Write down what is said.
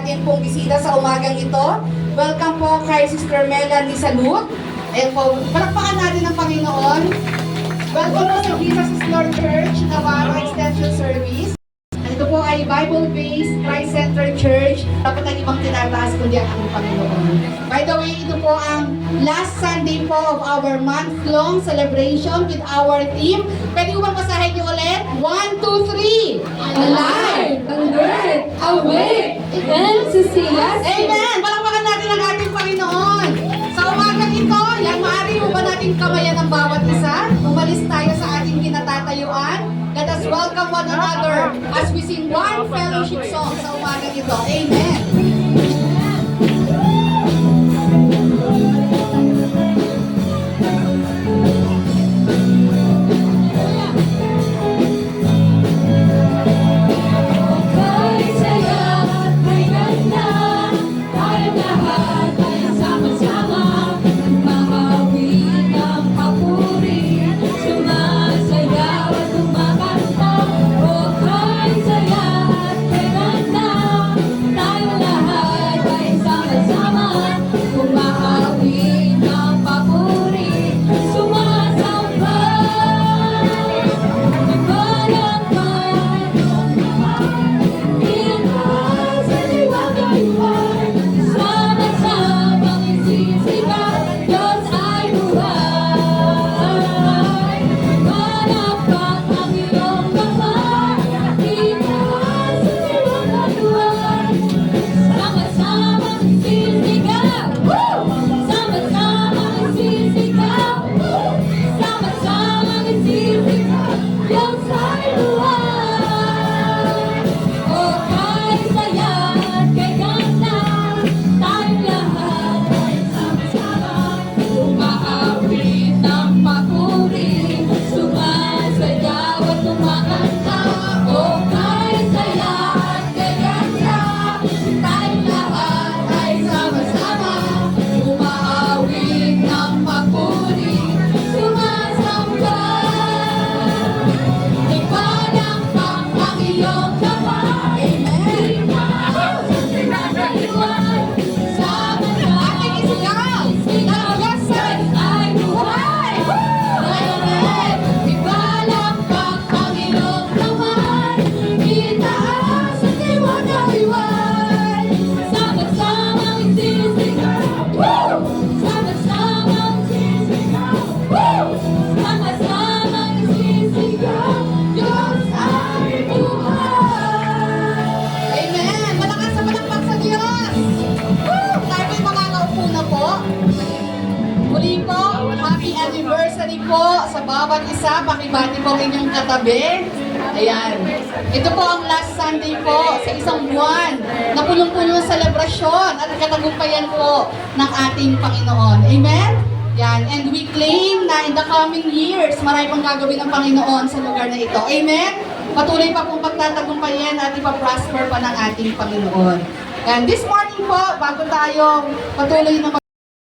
atin pong bisita sa umagang ito. Welcome po kay Sister Melanie Salud. Ayan po, palakpakan natin ang Panginoon. Welcome po sa Jesus is Lord Church, Navarro Extension Service. Ito po ay Bible-based, Christ-centered church. Dapat ang ibang tinataas kundi ang ating Panginoon. By the way, ito po ang last Sunday po of our month-long celebration with our team. Pwede ko bang basahin niyo ulit? 1, 2, 3! Alive, alert, awake, enthusiastic. Amen! Palakpakan natin ang ating Panginoon. Sa umagang ito, yan, maaari mo ba natin kamayan ang bawat isa? Umalis tayo sa ating kinatatayuan. Let us welcome one another as we sing one fellowship song sa umagang ito. Amen! Anniversary po sa bawat isa. Pakibati po ang inyong katabi. Ayan. Ito po ang last Sunday po sa isang buwan na punong-puno ng selebrasyon at katagumpayan po ng ating Panginoon. Amen? Yan. And we claim na in the coming years, marami pang gagawin ng Panginoon sa lugar na ito. Amen? Patuloy pa pong pagtatagumpayan at ipaprosper pa ng ating Panginoon. And this morning po, bago tayo patuloy na